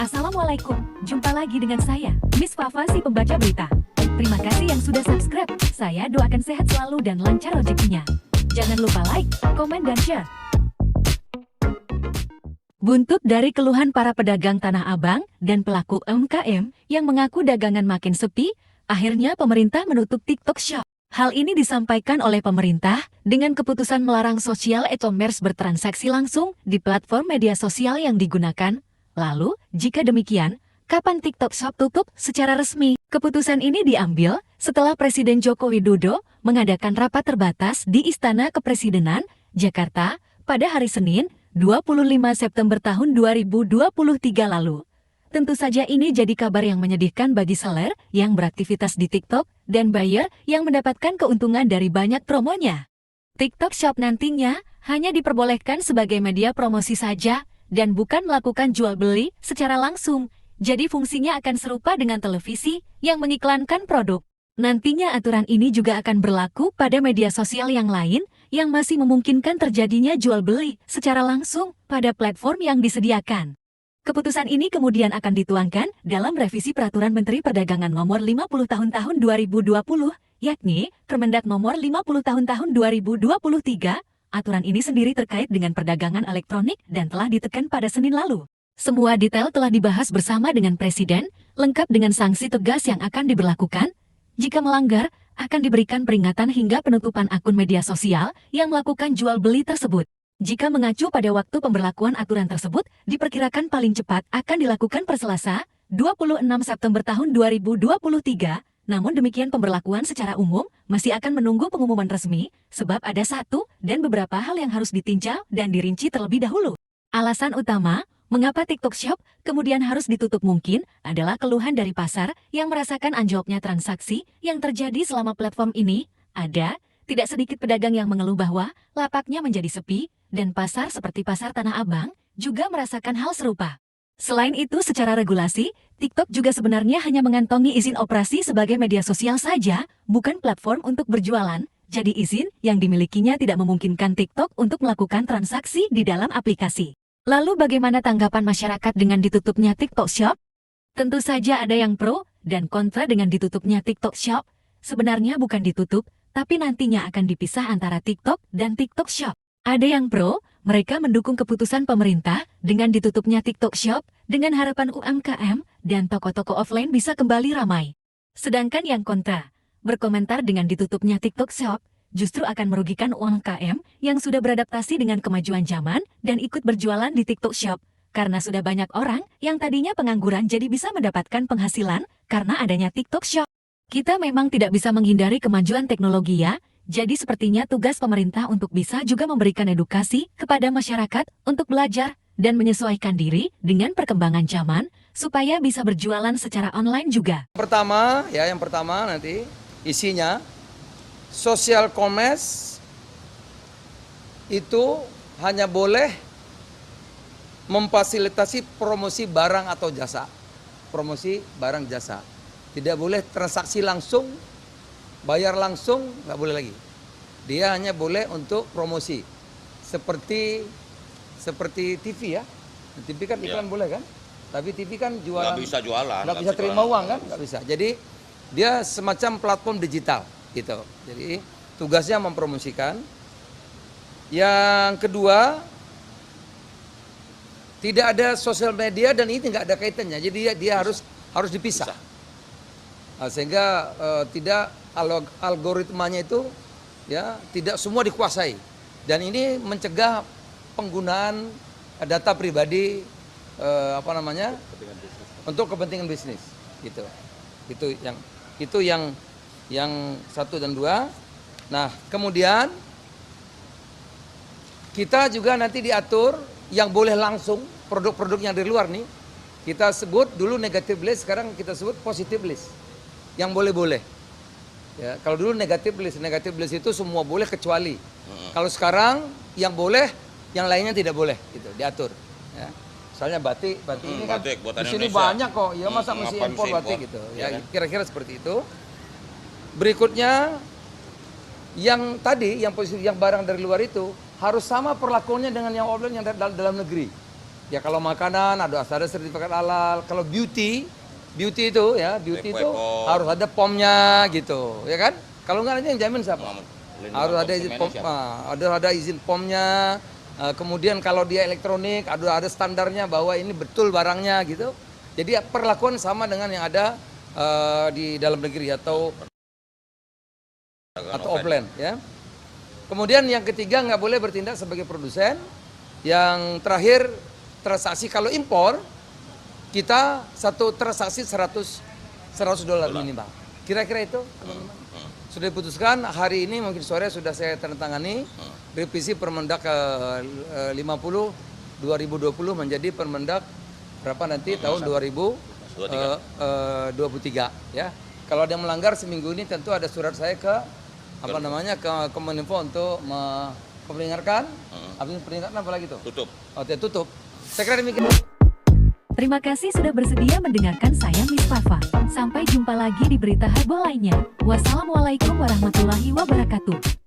Assalamualaikum, jumpa lagi dengan saya, Miss Fafa si pembaca berita. Terima kasih yang sudah subscribe, saya doakan sehat selalu dan lancar rezekinya. Jangan lupa like, komen dan share. Buntut dari keluhan para pedagang Tanah Abang dan pelaku UMKM yang mengaku dagangan makin sepi, akhirnya pemerintah menutup TikTok Shop. Hal ini disampaikan oleh pemerintah dengan keputusan melarang social e-commerce bertransaksi langsung di platform media sosial yang digunakan. Lalu, jika demikian, kapan TikTok Shop tutup secara resmi? Keputusan ini diambil setelah Presiden Joko Widodo mengadakan rapat terbatas di Istana Kepresidenan, Jakarta, pada hari Senin, 25 September tahun 2023 lalu. Tentu saja ini jadi kabar yang menyedihkan bagi seller yang beraktivitas di TikTok dan buyer yang mendapatkan keuntungan dari banyak promonya. TikTok Shop nantinya hanya diperbolehkan sebagai media promosi saja dan bukan melakukan jual beli secara langsung. Jadi fungsinya akan serupa dengan televisi yang mengiklankan produk. Nantinya aturan ini juga akan berlaku pada media sosial yang lain yang masih memungkinkan terjadinya jual beli secara langsung pada platform yang disediakan. Keputusan ini kemudian akan dituangkan dalam revisi Peraturan Menteri Perdagangan Nomor 50 Tahun 2020, yakni Permendak Nomor 50 Tahun 2023. Aturan ini sendiri terkait dengan perdagangan elektronik dan telah ditekan pada Senin lalu. Semua detail telah dibahas bersama dengan Presiden, lengkap dengan sanksi tegas yang akan diberlakukan. Jika melanggar, akan diberikan peringatan hingga penutupan akun media sosial yang melakukan jual beli tersebut. Jika mengacu pada waktu pemberlakuan aturan tersebut, diperkirakan paling cepat akan dilakukan per Selasa, 26 September tahun 2023. Namun demikian pemberlakuan secara umum masih akan menunggu pengumuman resmi, sebab ada satu dan beberapa hal yang harus ditinjau dan dirinci terlebih dahulu. Alasan utama, mengapa TikTok Shop kemudian harus ditutup mungkin adalah keluhan dari pasar yang merasakan anjloknya transaksi yang terjadi selama platform ini. Ada tidak sedikit pedagang yang mengeluh bahwa lapaknya menjadi sepi, dan pasar seperti pasar Tanah Abang juga merasakan hal serupa. Selain itu, secara regulasi, TikTok juga sebenarnya hanya mengantongi izin operasi sebagai media sosial saja, bukan platform untuk berjualan. Jadi izin yang dimilikinya tidak memungkinkan TikTok untuk melakukan transaksi di dalam aplikasi. Lalu bagaimana tanggapan masyarakat dengan ditutupnya TikTok Shop? Tentu saja ada yang pro dan kontra dengan ditutupnya TikTok Shop. Sebenarnya bukan ditutup, tapi nantinya akan dipisah antara TikTok dan TikTok Shop. Ada yang pro, mereka mendukung keputusan pemerintah dengan ditutupnya TikTok Shop dengan harapan UMKM dan toko-toko offline bisa kembali ramai. Sedangkan yang kontra, berkomentar dengan ditutupnya TikTok Shop justru akan merugikan UMKM yang sudah beradaptasi dengan kemajuan zaman dan ikut berjualan di TikTok Shop. Karena sudah banyak orang yang tadinya pengangguran jadi bisa mendapatkan penghasilan karena adanya TikTok Shop. Kita memang tidak bisa menghindari kemajuan teknologi ya. Jadi sepertinya tugas pemerintah untuk bisa juga memberikan edukasi kepada masyarakat untuk belajar dan menyesuaikan diri dengan perkembangan zaman supaya bisa berjualan secara online juga. Yang pertama nanti isinya social commerce itu hanya boleh memfasilitasi promosi barang atau jasa. Promosi barang jasa. Tidak boleh transaksi langsung, bayar langsung, nggak boleh lagi. Dia hanya boleh untuk promosi. Seperti TV ya. TV kan iklan boleh kan? Tapi TV kan jualan. Nggak bisa jualan. Nggak bisa terima uang kan? Nggak bisa. Jadi dia semacam platform digital gitu. Jadi tugasnya mempromosikan. Yang kedua, tidak ada sosial media dan ini nggak ada kaitannya. Jadi dia harus dipisah. Nah, sehingga tidak algoritmanya itu ya tidak semua dikuasai, dan ini mencegah penggunaan data pribadi untuk kepentingan bisnis gitu. Itu yang satu dan dua. Nah, kemudian kita juga nanti diatur yang boleh langsung produk-produk yang dari luar nih kita sebut dulu negative list, sekarang kita sebut positive list. Yang boleh-boleh. Ya, kalau dulu negative list itu semua boleh kecuali. Kalau sekarang yang boleh, yang lainnya tidak boleh, gitu, diatur. Ya. Misalnya batik ini kan di sini banyak kok, ya masa mesti impor batik gitu. Ya, kira-kira seperti itu. Berikutnya, yang tadi, yang barang dari luar itu harus sama perlakuannya dengan yang offline yang dalam negeri. Ya kalau makanan ada sertifikat halal. Kalau beauty itu ya, beauty itu harus ada POM-nya gitu, ya kan? Kalau nggak nanti yang jamin siapa? Harus ada izin POM, ada izin POM-nya. Kemudian kalau dia elektronik ada standarnya bahwa ini betul barangnya gitu. Jadi perlakuan sama dengan yang ada di dalam negeri atau offline ya. Kemudian yang ketiga nggak boleh bertindak sebagai produsen. Yang terakhir transaksi kalau impor kita satu transaksi $100 minimal. Kira-kira itu teman-teman. Sudah diputuskan hari ini mungkin sore sudah saya tandatangani revisi Permendak 50 2020 menjadi Permendak berapa nanti tahun 2023 ya. Kalau ada yang melanggar seminggu ini tentu ada surat saya ke ke Kominfo untuk memperingatkan. Habis peringatan apa lagi tuh? Tutup. Oh, tutup. Saya kira demikian. Terima kasih sudah bersedia mendengarkan saya Miss Fafa. Sampai jumpa lagi di berita heboh lainnya. Wassalamualaikum warahmatullahi wabarakatuh.